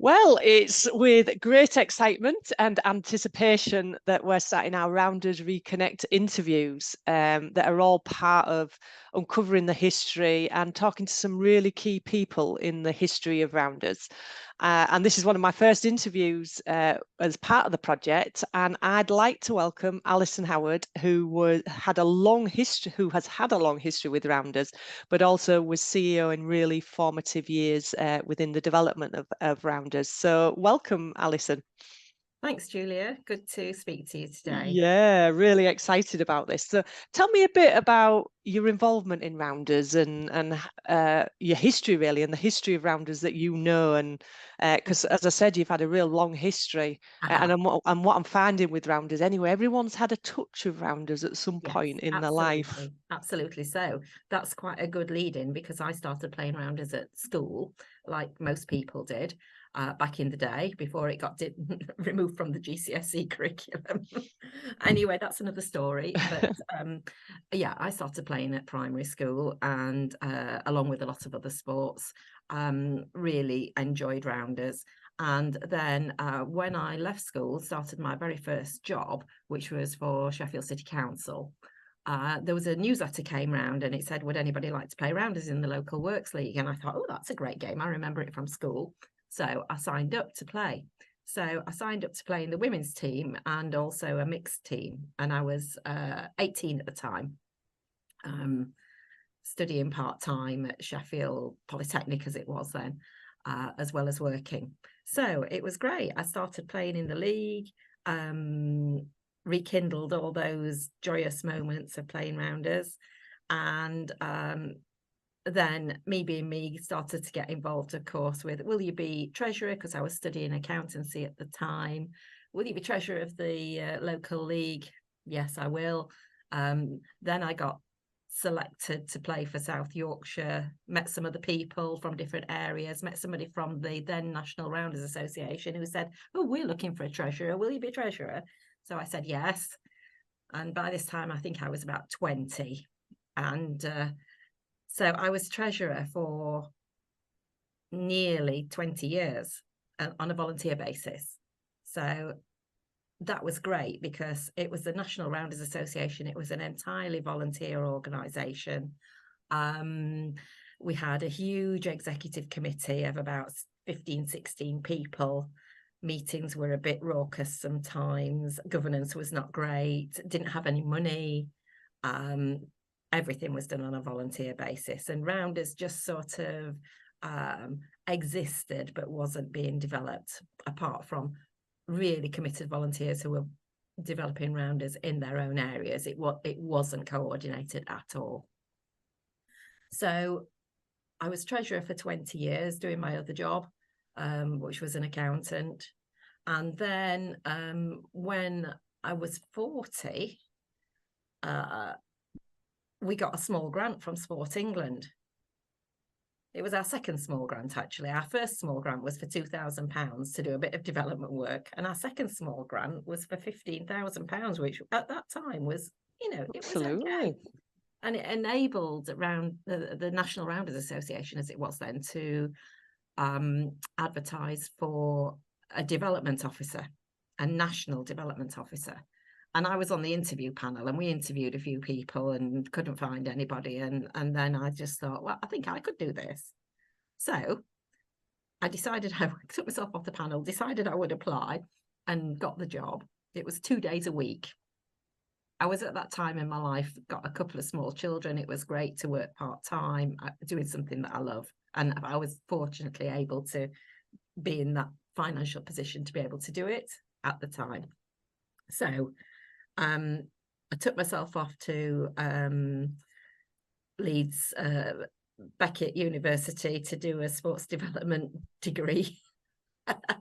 Well, it's with great excitement and anticipation that we're starting our Rounders Reconnect interviews that are all part of uncovering the history and talking to some really key people in the history of Rounders. And this is one of my first interviews as part of the project. And I'd like to welcome Alison Howard, who has had a long history with Rounders, but also was CEO in really formative years within the development of Rounders. So welcome, Alison. Thanks, Julia. Good to speak to you today. Yeah, really excited about this. So tell me a bit about your involvement in Rounders and your history, really, and the history of Rounders that you know. And because, as I said, you've had a real long history. And what I'm finding with Rounders anyway, everyone's had a touch of Rounders at some Yes, point in their life. absolutely. So that's quite a good lead in because I started playing rounders at school, like most people did. Back in the day before it got removed from the GCSE curriculum. Anyway, that's another story. But yeah, I started playing at primary school and along with a lot of other sports, really enjoyed rounders. And then when I left school, started my very first job, which was for Sheffield City Council. There was a newsletter came round and it said, would anybody like to play rounders in the local works league? And I thought, oh, that's a great game. I remember it from school. So I signed up to play. So I signed up to play in the women's team and also a mixed team. And I was 18 at the time, studying part-time at Sheffield Polytechnic as it was then, as well as working. So it was great. I started playing in the league, rekindled all those joyous moments of playing rounders. And then me being me started to get involved, of course, with will you be treasurer, because I was studying accountancy at the time. Will you be treasurer of the local league? Yes, I will. Then I got selected to play for South Yorkshire, met some other people from different areas, met somebody from the then National Rounders Association who said, oh, we're looking for a treasurer. Will you be treasurer? So I said yes. And by this time, I think I was about 20. And so I was treasurer for nearly 20 years on a volunteer basis. So that was great because it was the National Rounders Association. It was an entirely volunteer organisation. We had a huge executive committee of about 15, 16 people. Meetings were a bit raucous sometimes. Governance was not great, didn't have any money. Everything was done on a volunteer basis, and Rounders just sort of existed but wasn't being developed apart from really committed volunteers who were developing rounders in their own areas. It wasn't coordinated at all. So I was treasurer for 20 years doing my other job, which was an accountant. And then when I was 40, we got a small grant from Sport England. It was our second small grant, actually. Our first small grant was for £2,000 to do a bit of development work. And our second small grant was for £15,000, which at that time was, it was okay. And it enabled around the National Rounders Association, as it was then, to advertise for a development officer, a national development officer. And I was on the interview panel and we interviewed a few people and couldn't find anybody. And then I just thought, well, I think I could do this. So I decided, I took myself off the panel, decided I would apply and got the job. It was 2 days a week. I was at that time in my life, got a couple of small children. It was great to work part-time, doing something that I love. And I was fortunately able to be in that financial position to be able to do it at the time. So I took myself off to Leeds Beckett University to do a sports development degree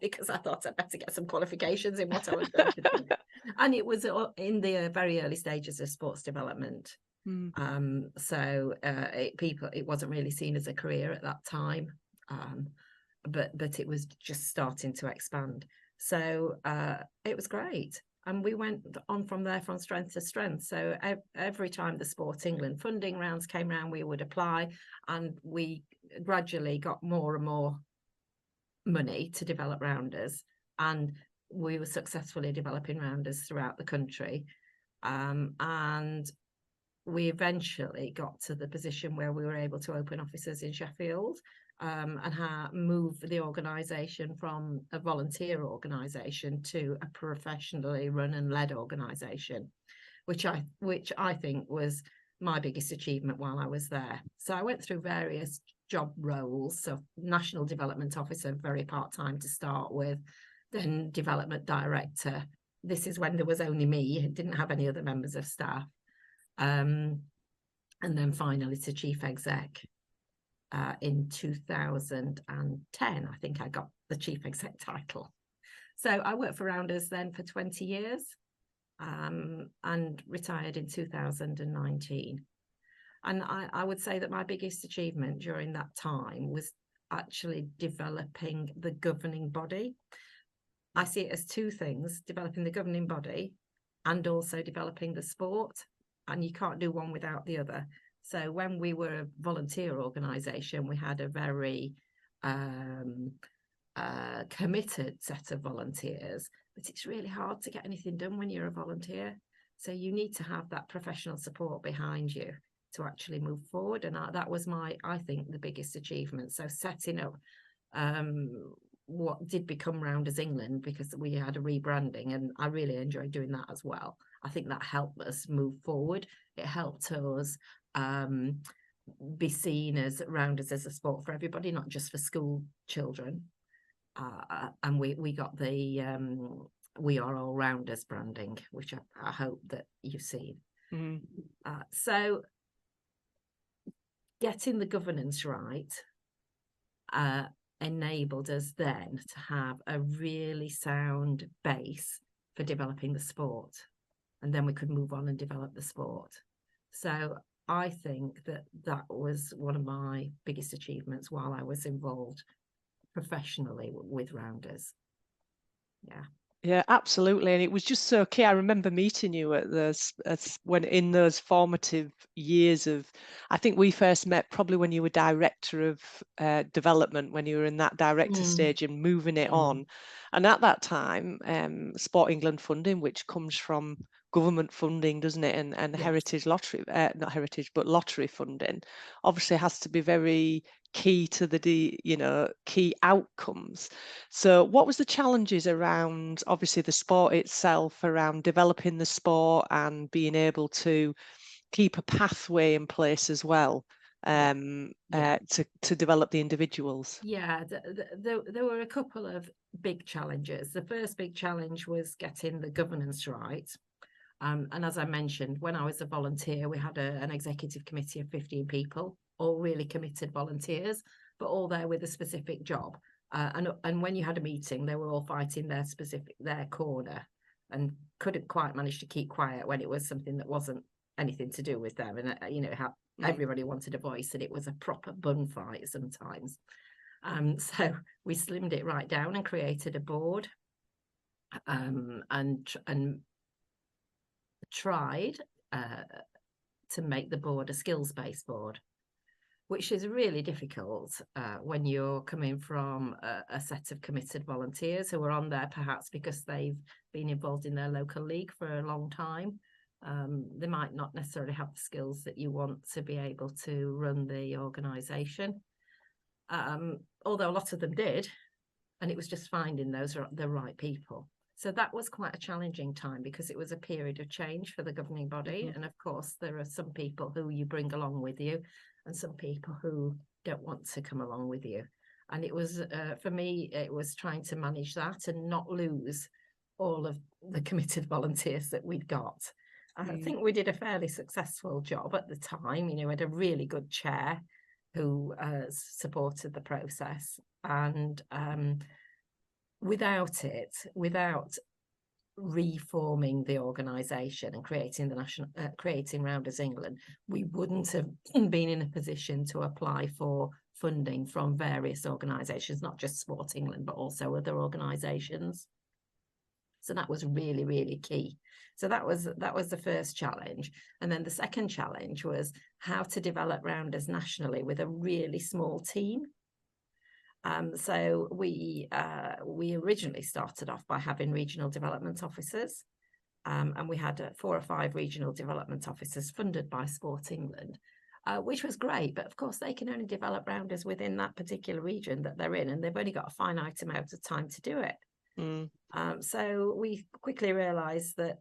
because I thought I'd better get some qualifications in what I was going to do. And it was in the very early stages of sports development. So it wasn't really seen as a career at that time, but it was just starting to expand. So it was great. And we went on from there from strength to strength. So every time the Sport England funding rounds came around, we would apply, and we gradually got more and more money to develop rounders, and we were successfully developing rounders throughout the country. And we eventually got to the position where we were able to open offices in Sheffield, and move the organisation from a volunteer organisation to a professionally run and led organisation, which I think was my biggest achievement while I was there. So I went through various job roles. So National Development Officer, very part-time to start with, then Development Director. This is when there was only me, didn't have any other members of staff. And then finally to Chief Exec. In 2010, I think I got the Chief Exec title. So I worked for Rounders then for 20 years, and retired in 2019. And I would say that my biggest achievement during that time was actually developing the governing body. I see it as two things: developing the governing body and also developing the sport. And you can't do one without the other. So when we were a volunteer organisation, we had a very committed set of volunteers, but it's really hard to get anything done when you're a volunteer. So you need to have that professional support behind you to actually move forward. And that was I think, the biggest achievement. So setting up what did become Rounders England, because we had a rebranding, and I really enjoyed doing that as well. I think that helped us move forward. It helped us be seen as Rounders as a sport for everybody, not just for school children. And we got the We Are All Rounders branding, which I hope that you've seen. So getting the governance right enabled us then to have a really sound base for developing the sport, and then we could move on and develop the sport. So I think that was one of my biggest achievements while I was involved professionally with Rounders. Yeah, absolutely. And it was just so key. I remember meeting you at when in those formative years of, I think we first met probably when you were director of development, when you were in that director stage and moving it on. And at that time, Sport England funding, which comes from government funding, doesn't it? And yes. Heritage lottery, not heritage, but lottery funding, obviously has to be very key to the key outcomes. So what was the challenges around obviously the sport itself, around developing the sport and being able to keep a pathway in place as well, to develop the individuals? There were a couple of big challenges. The first big challenge was getting the governance right. And as I mentioned, when I was a volunteer, we had an executive committee of 15 people, all really committed volunteers, but all there with a specific job. And when you had a meeting, they were all fighting their corner, and couldn't quite manage to keep quiet when it was something that wasn't anything to do with them. And everybody wanted a voice, and it was a proper bun fight sometimes. So we slimmed it right down and created a board, and tried to make the board a skills-based board, which is really difficult when you're coming from a set of committed volunteers who are on there perhaps because they've been involved in their local league for a long time. They might not necessarily have the skills that you want to be able to run the organisation, although a lot of them did, and it was just finding the right people. So that was quite a challenging time, because it was a period of change for the governing body. And of course, there are some people who you bring along with you and some people who don't want to come along with you. And it was, for me, it was trying to manage that and not lose all of the committed volunteers that we'd got. I think we did a fairly successful job at the time. We had a really good chair who supported the process. And without reforming the organisation and creating Rounders England, we wouldn't have been in a position to apply for funding from various organisations, not just Sport England, but also other organisations. So that was really, really key. So that was the first challenge. And then the second challenge was how to develop Rounders nationally with a really small team. So we originally started off by having regional development officers, and we had 4 or 5 regional development officers funded by Sport England, which was great. But of course, they can only develop rounders within that particular region that they're in, and they've only got a finite amount of time to do it. So we quickly realised that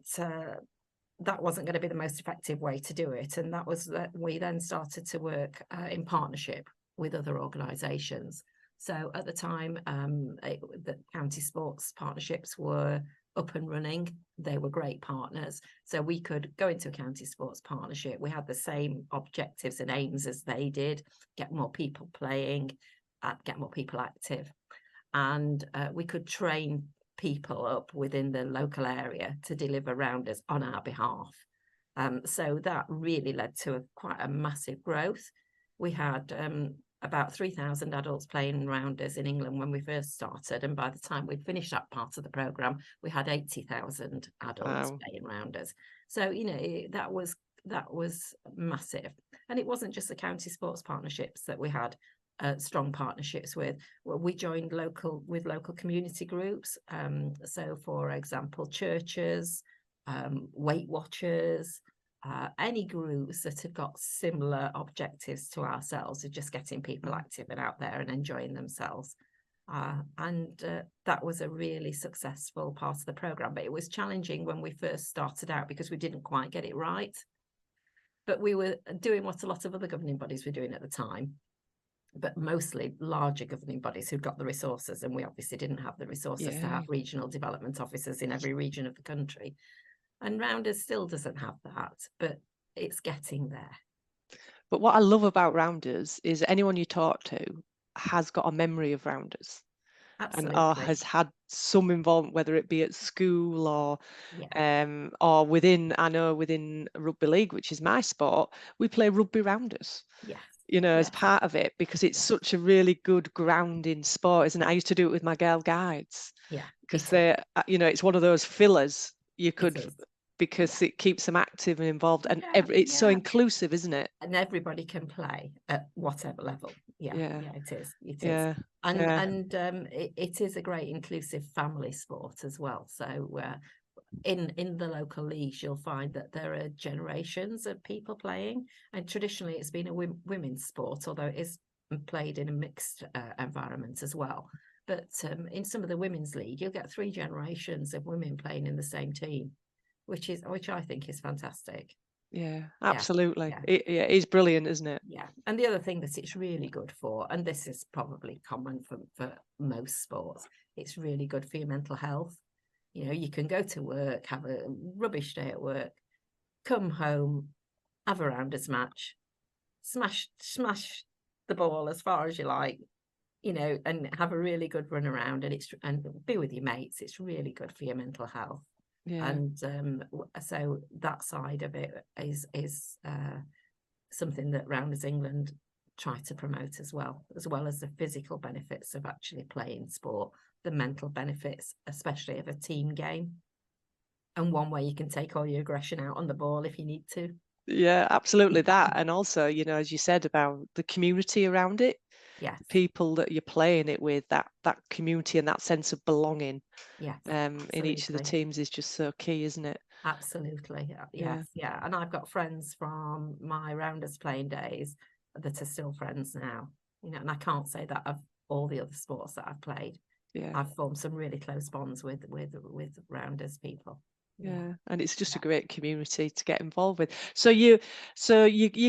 that wasn't going to be the most effective way to do it, and that was that we then started to work in partnership with other organisations. So at the time, the county sports partnerships were up and running. They were great partners. So we could go into a county sports partnership. We had the same objectives and aims as they did: get more people playing, get more people active. And we could train people up within the local area to deliver rounders on our behalf. So that really led to quite a massive growth. We had about 3,000 adults playing rounders in England when we first started, and by the time we'd finished that part of the programme, we had 80,000 adults playing rounders. So, you know, that was massive. And it wasn't just the county sports partnerships that we had strong partnerships with. Well, we joined local community groups. So, for example, churches, Weight Watchers, any groups that have got similar objectives to ourselves of just getting people active and out there and enjoying themselves. And that was a really successful part of the programme. But it was challenging when we first started out because we didn't quite get it right. But we were doing what a lot of other governing bodies were doing at the time, but mostly larger governing bodies who'd got the resources, and we obviously didn't have the resources to have regional development officers in every region of the country. And Rounders still doesn't have that, but it's getting there. But what I love about Rounders is anyone you talk to has got a memory of Rounders. Absolutely. And or has had some involvement, whether it be at school or within, I know within rugby league, which is my sport, we play rugby rounders. Yes. You know, as part of it, because it's such a really good grounding sport, isn't it? I used to do it with my girl guides. Yeah. Because they're, you know, it's one of those fillers you could, because it keeps them active and involved, and it's so inclusive, isn't it? And everybody can play at whatever level. Yeah, it is. It is. Yeah. And it is a great inclusive family sport as well. So in the local leagues, you'll find that there are generations of people playing, and traditionally it's been a women's sport, although it is played in a mixed environment as well. But in some of the women's league, you'll get 3 generations of women playing in the same team, which I think is fantastic. Yeah, absolutely. It is brilliant, isn't it? Yeah. And the other thing that it's really good for, and this is probably common for most sports, it's really good for your mental health. You know, you can go to work, have a rubbish day at work, come home, have a rounders match, smash the ball as far as you like, you know, and have a really good run around, and be with your mates. It's really good for your mental health. And so that side of it is something that Rounders England try to promote as well as the physical benefits of actually playing sport, the mental benefits, especially of a team game, and one where you can take all your aggression out on the ball if you need to. Yeah, absolutely that. And also, you know, as you said about the community around it, people that you're playing it with, that community and that sense of belonging in each of the teams is just so key, isn't it? Absolutely. Yes. Yeah. And I've got friends from my Rounders playing days that are still friends now, you know, and I can't say that of all the other sports that I've played. I've formed some really close bonds with Rounders people. Yeah, and it's just a great community to get involved with. So you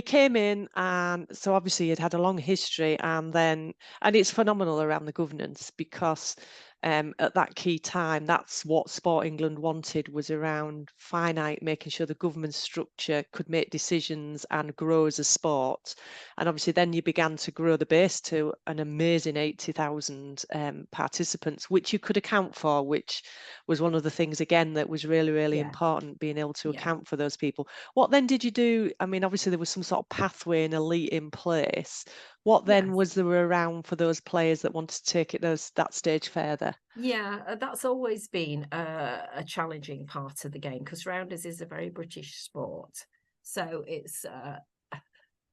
came in, and so obviously you'd had a long history, and it's phenomenal around the governance, because at that key time, that's what Sport England wanted, was around finite, making sure the government structure could make decisions and grow as a sport. And obviously then you began to grow the base to an amazing 80,000 participants, which you could account for, which was one of the things, again, that was really, really important, being able to account for those people. What then did you do? I mean, obviously there was some sort of pathway and elite in place. What then was there around for those players that wanted to take it that stage further? Yeah, that's always been a challenging part of the game, because Rounders is a very British sport. So it's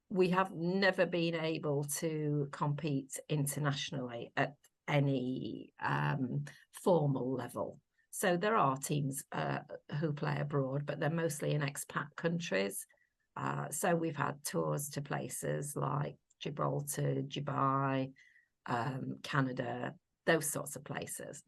we have never been able to compete internationally at any formal level. So there are teams who play abroad, but they're mostly in expat countries. So we've had tours to places like Gibraltar, Dubai, Canada, those sorts of places.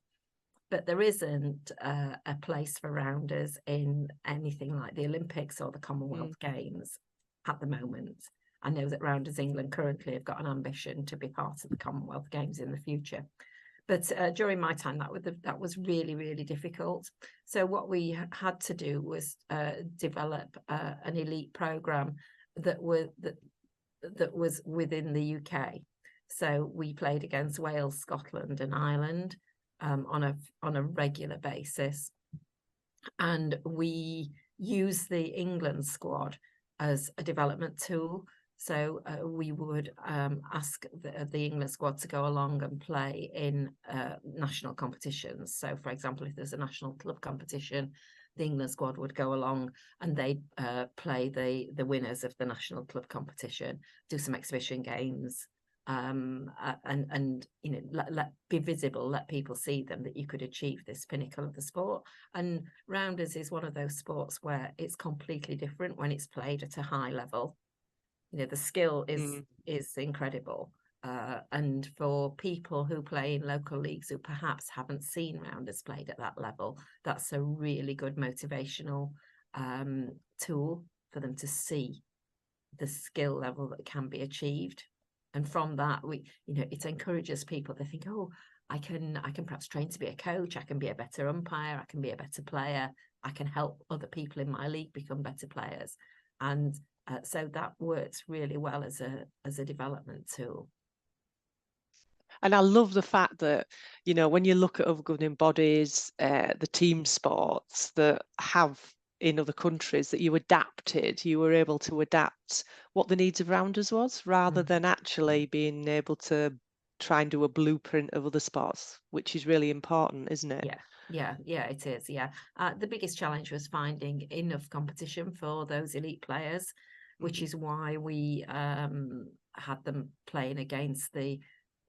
But there isn't a place for rounders in anything like the Olympics or the Commonwealth Games at the moment. I know that Rounders England currently have got an ambition to be part of the Commonwealth Games in the future. But during my time, that was really, really difficult. So what we had to do was develop an elite programme that was within the UK. So we played against Wales, Scotland and Ireland on a regular basis. And we use the England squad as a development tool. So we would ask the England squad to go along and play in national competitions. So, for example, if there's a national club competition, the England squad would go along and they'd play the winners of the national club competition, do some exhibition games, and you know, let be visible, let people see them, that you could achieve this pinnacle of the sport. And rounders is one of those sports where it's completely different when it's played at a high level. You know, the skill is incredible. And for people who play in local leagues who perhaps haven't seen rounders played at that level, that's a really good motivational tool for them to see the skill level that can be achieved. And from that, it encourages people to think, oh, I can perhaps train to be a coach, I can be a better umpire, I can be a better player, I can help other people in my league become better players. And so that works really well as a development tool. And I love the fact that, you know, when you look at other governing bodies, the team sports that have in other countries, that you were able to adapt what the needs of rounders was, rather than actually being able to try and do a blueprint of other sports, which is really important, isn't it? Yeah, it is. Yeah. The biggest challenge was finding enough competition for those elite players, which is why we had them playing against the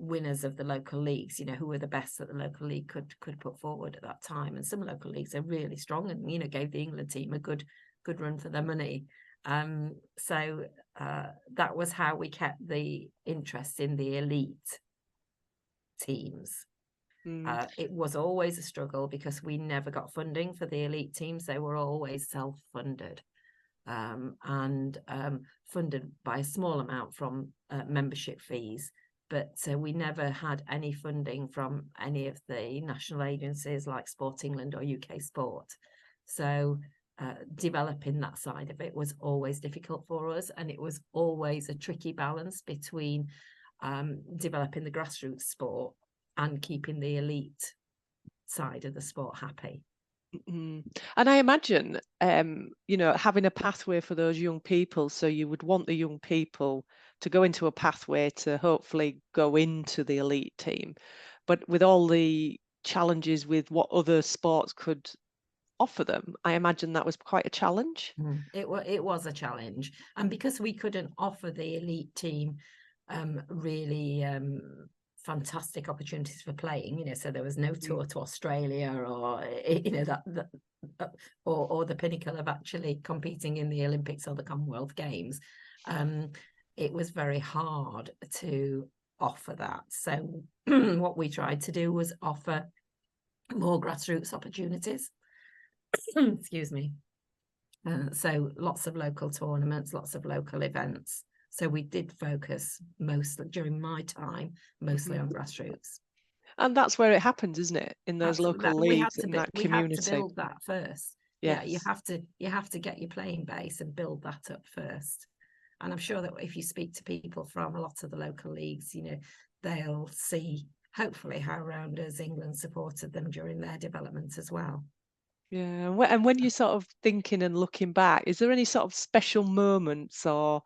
winners of the local leagues, you know, who were the best that the local league could put forward at that time. And some local leagues are really strong and, you know, gave the England team a good run for their money. So that was how we kept the interest in the elite teams. It was always a struggle because we never got funding for the elite teams. They were always self-funded and funded by a small amount from membership fees. But we never had any funding from any of the national agencies like Sport England or UK Sport. So developing that side of it was always difficult for us. And it was always a tricky balance between developing the grassroots sport and keeping the elite side of the sport happy. And I imagine, you know, having a pathway for those young people. So you would want the young people to go into a pathway to hopefully go into the elite team. But with all the challenges with what other sports could offer them, I imagine that was quite a challenge. It was a challenge. And because we couldn't offer the elite team really fantastic opportunities for playing, you know, so there was no tour to Australia or, you know, that or the pinnacle of actually competing in the Olympics or the Commonwealth Games. It was very hard to offer that. So what we tried to do was offer more grassroots opportunities. Excuse me. So lots of local tournaments, lots of local events. So we did focus mostly during my time, mostly on grassroots. And that's where it happens, isn't it? In those local leagues and that community. We have to build that first. Yes. Yeah, you have to get your playing base and build that up first. And I'm sure that if you speak to people from a lot of the local leagues, you know, they'll see hopefully how Rounders England supported them during their development as well. Yeah, and when you're sort of thinking and looking back, is there any sort of special moments or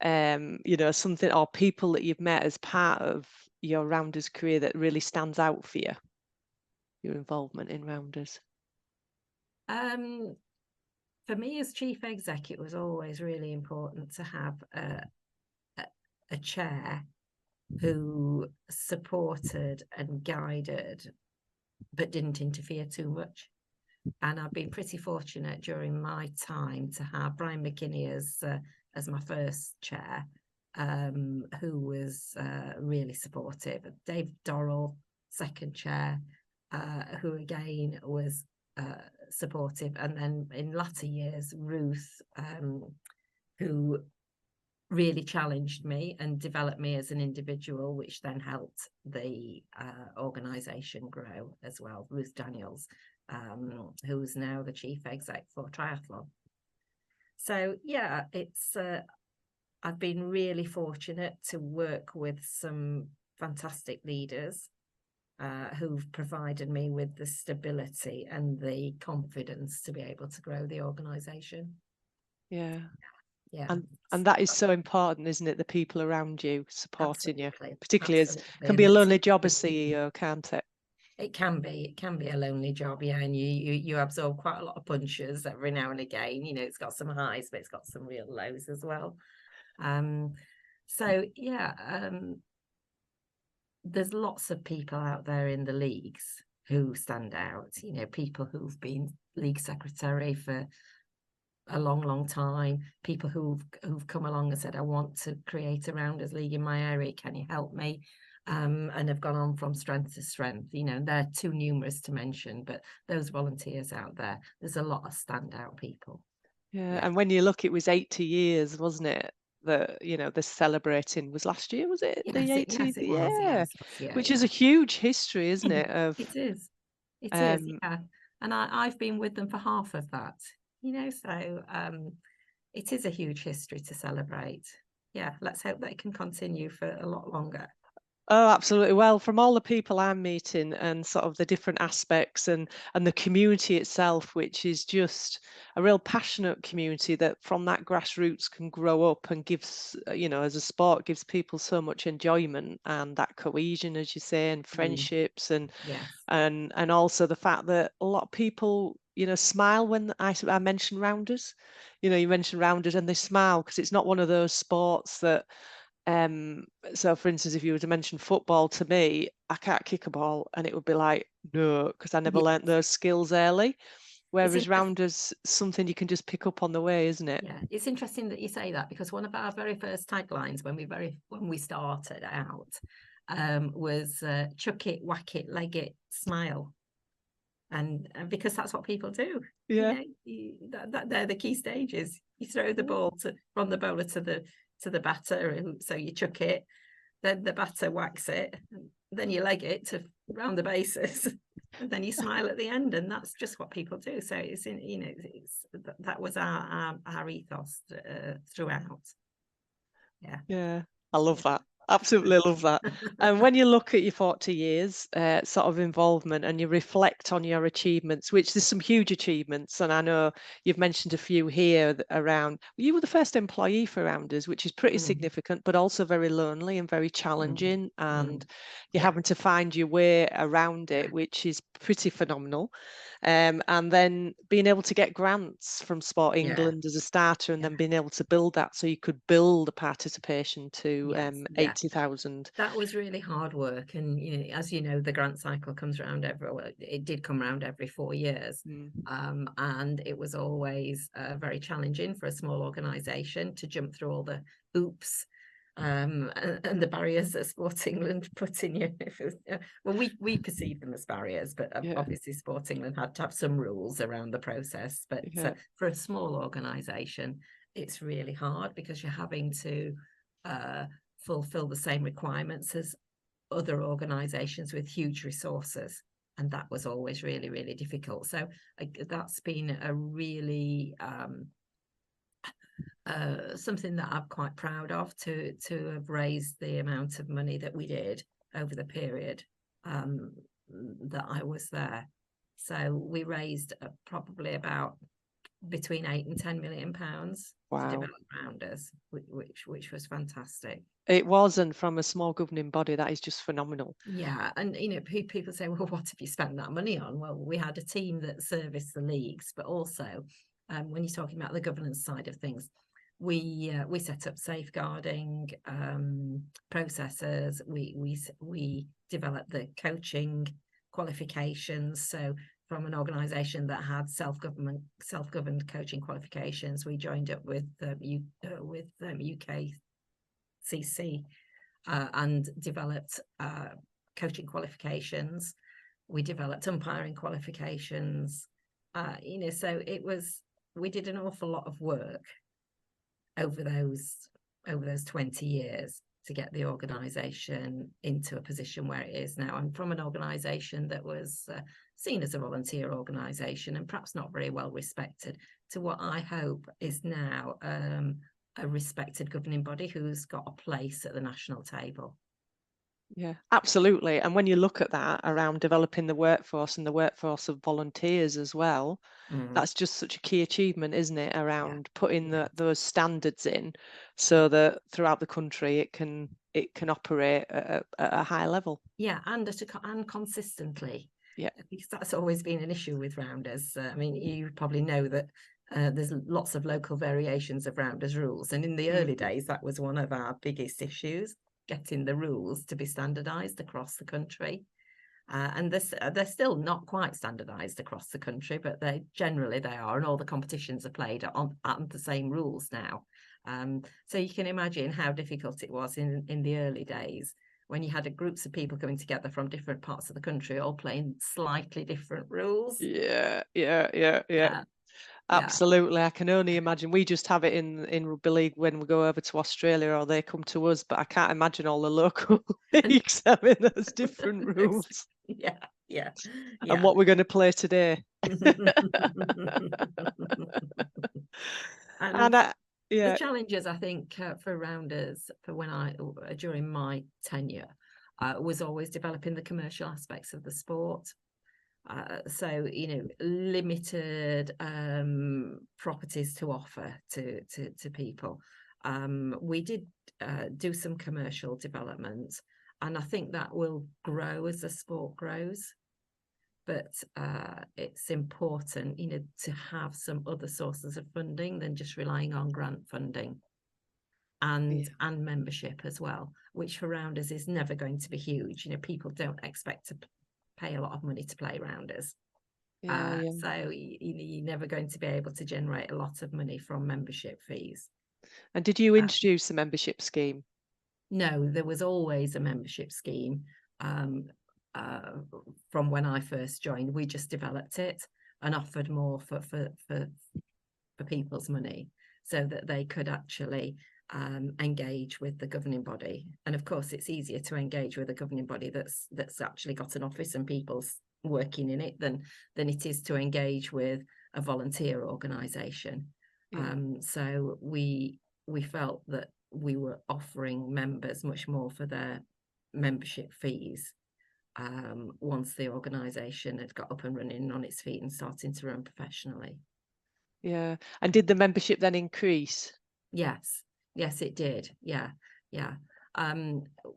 you know, something or people that you've met as part of your Rounders career that really stands out for you, your involvement in Rounders? For me as chief exec, it was always really important to have a chair who supported and guided but didn't interfere too much. And I've been pretty fortunate during my time to have Brian McKinney as my first chair, who was really supportive. Dave Dorrell, second chair, who again was supportive. And then in latter years, Ruth, who really challenged me and developed me as an individual, which then helped the organisation grow as well. Ruth Daniels, who's now the chief exec for Triathlon. So yeah, it's I've been really fortunate to work with some fantastic leaders who've provided me with the stability and the confidence to be able to grow the organisation. Yeah. Yeah. And that is so important, isn't it? The people around you supporting Absolutely. you, particularly as Absolutely. can be a lonely job as CEO, can't it? It can be a lonely job, yeah, and you absorb quite a lot of punches every now and again. You know, it's got some highs, but it's got some real lows as well. So yeah, there's lots of people out there in the leagues who stand out. You know, people who've been league secretary for a long time, people who've come along and said, I want to create a rounders league in my area, can you help me? And have gone on from strength to strength. You know, they're too numerous to mention, but those volunteers out there, there's a lot of standout people. Yeah. And when you look, it was 80 years, wasn't it? That, you know, the celebrating was last year, was it? Yes, The 80th? it was. Yeah. Yeah, Which is a huge history, isn't it? Of it is. It is, um yeah. And I've been with them for half of that, you know, so it is a huge history to celebrate. Yeah, let's hope that it can continue for a lot longer. Oh, absolutely. Well, from all the people I'm meeting and sort of the different aspects and the community itself, which is just a real passionate community that from that grassroots can grow up and gives, you know, as a sport, gives people so much enjoyment and that cohesion, as you say, and friendships Yes. and also the fact that a lot of people, you know, smile when I mention rounders. You know, you mention rounders and they smile because it's not one of those sports that so for instance, if you were to mention football to me, I can't kick a ball and it would be like, no, because I never learnt those skills early. Whereas rounders, something you can just pick up on the way, isn't it? Yeah, it's interesting that you say that, because one of our very first taglines when we started out was chuck it, whack it, leg it, smile. And because that's what people do. Yeah. You know, that they're the key stages. You throw the ball from the bowler to the batter, and so you chuck it, then the batter whacks it, then you leg it to round the bases, and then you smile at the end, and that's just what people do. So it's in, you know, that was our ethos throughout. Yeah, I love that. Absolutely love that. And when you look at your 40 years sort of involvement and you reflect on your achievements, which there's some huge achievements, and I know you've mentioned a few here around, you were the first employee for Rounders, which is pretty significant, but also very lonely and very challenging. And you're having to find your way around it, which is pretty phenomenal. And then being able to get grants from Sport England as a starter and then being able to build that so you could build a participation to 80,000. That was really hard work. And, you know, as you know, the grant cycle comes around it did come around every 4 years. And it was always very challenging for a small organisation to jump through all the hoops and the barriers that Sport England put in you. Well, we perceive them as barriers, but obviously Sport England had to have some rules around the process. But for a small organisation, it's really hard because you're having to fulfill the same requirements as other organisations with huge resources. And that was always really, really difficult. So that's been a really something that I'm quite proud of, to have raised the amount of money that we did over the period that I was there. So we raised probably about between £8 and £10 million to develop Rounders, which was fantastic. It was, and from a small governing body, that is just phenomenal. Yeah, and you know, people say, well, what have you spent that money on? Well, we had a team that serviced the leagues, but also when you're talking about the governance side of things, we set up safeguarding processes. We developed the coaching qualifications. So from an organisation that had self-governed coaching qualifications, we joined up with UKCC and developed coaching qualifications. We developed umpiring qualifications. So we did an awful lot of work over those 20 years to get the organisation into a position where it is now. And from an organisation that was seen as a volunteer organisation and perhaps not very well respected, to what I hope is now a respected governing body who's got a place at the national table. Yeah, absolutely. And when you look at that around developing the workforce and the workforce of volunteers as well, that's just such a key achievement, isn't it, around putting those standards in so that throughout the country it can operate at a high level. Yeah, and consistently. Yeah, because that's always been an issue with rounders. I mean, you probably know that there's lots of local variations of rounders rules, and in the early days that was one of our biggest issues, getting the rules to be standardized across the country. And they're still not quite standardized across the country, but they are, and all the competitions are played on the same rules now. So you can imagine how difficult it was in the early days when you had groups of people coming together from different parts of the country, all playing slightly different rules. Yeah. Absolutely. I can only imagine. We just have it in rugby league when we go over to Australia or they come to us, but I can't imagine all the local leagues having those different rules. Yeah. And what we're going to play today. The challenges, I think, for rounders during my tenure was always developing the commercial aspects of the sport. So limited properties to offer to people. We did do some commercial development, and I think that will grow as the sport grows. But it's important, to have some other sources of funding than just relying on grant funding and membership as well, which for rounders is never going to be huge. People don't expect to pay a lot of money to play rounders. So you're never going to be able to generate a lot of money from membership fees. And did you introduce the membership scheme? No, there was always a membership scheme. From when I first joined, we just developed it and offered more for people's money so that they could actually engage with the governing body. And of course, it's easier to engage with a governing body that's actually got an office and people's working in it than it is to engage with a volunteer organisation. So we felt that we were offering members much more for their membership fees once the organisation had got up and running on its feet and starting to run professionally. Yeah. And did the membership then increase? Yes, it did. Yeah.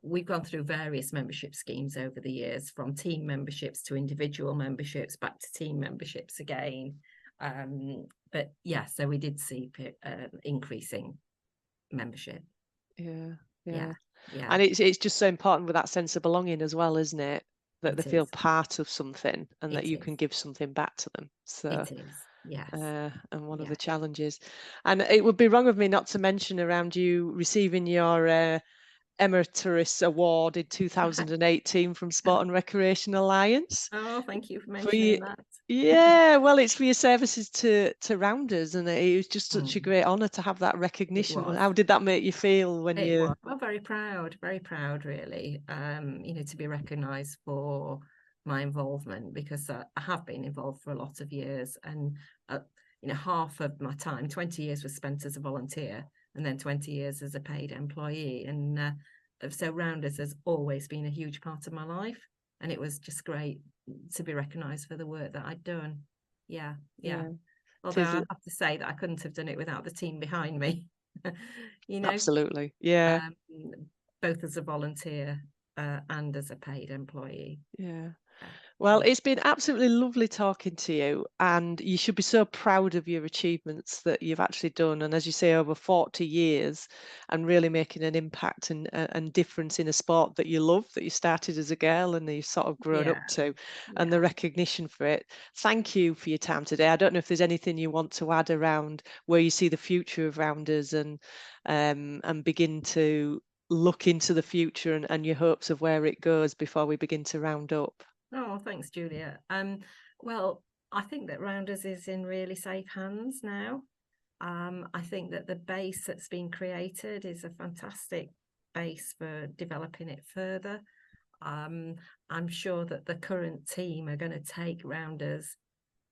We've gone through various membership schemes over the years, from team memberships to individual memberships, back to team memberships again. But yeah, so we did see increasing membership. Yeah. And it's just so important with that sense of belonging as well, isn't it? That they feel part of something and that you can give something back to them. So it is, yes. And one of the challenges. And it would be wrong of me not to mention around you receiving your Emeritus Award in 2018 from Sport and Recreation Alliance. Oh, thank you for mentioning that. Yeah, well, it's for your services to rounders, and it was just such a great honour to have that recognition. How did that make you feel when you? Well, very proud, really. To be recognised for my involvement, because I have been involved for a lot of years, and half of my time, 20 years, was spent as a volunteer, and then 20 years as a paid employee. And so rounders has always been a huge part of my life, and it was just great to be recognised for the work that I'd done. Yeah. Although I have to say that I couldn't have done it without the team behind me. Absolutely. Yeah. Both as a volunteer and as a paid employee. Yeah. Well, it's been absolutely lovely talking to you, and you should be so proud of your achievements that you've actually done. And as you say, over 40 years, and really making an impact and difference in a sport that you love, that you started as a girl and that you've sort of grown up Yeah, to, and the yeah. recognition for it. Thank you for your time today. I don't know if there's anything you want to add around where you see the future of Rounders and begin to look into the future and your hopes of where it goes before we begin to round up. Oh, thanks, Julia. Well, I think that Rounders is in really safe hands now. I think that the base that's been created is a fantastic base for developing it further. I'm sure that the current team are going to take Rounders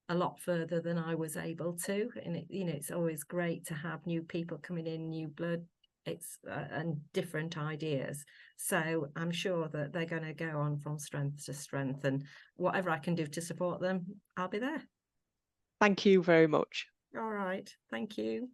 a lot further than I was able to, and it's always great to have new people coming in, new blood, and different ideas. So I'm sure that they're going to go on from strength to strength, and whatever I can do to support them, I'll be there. Thank you very much. All right, thank you.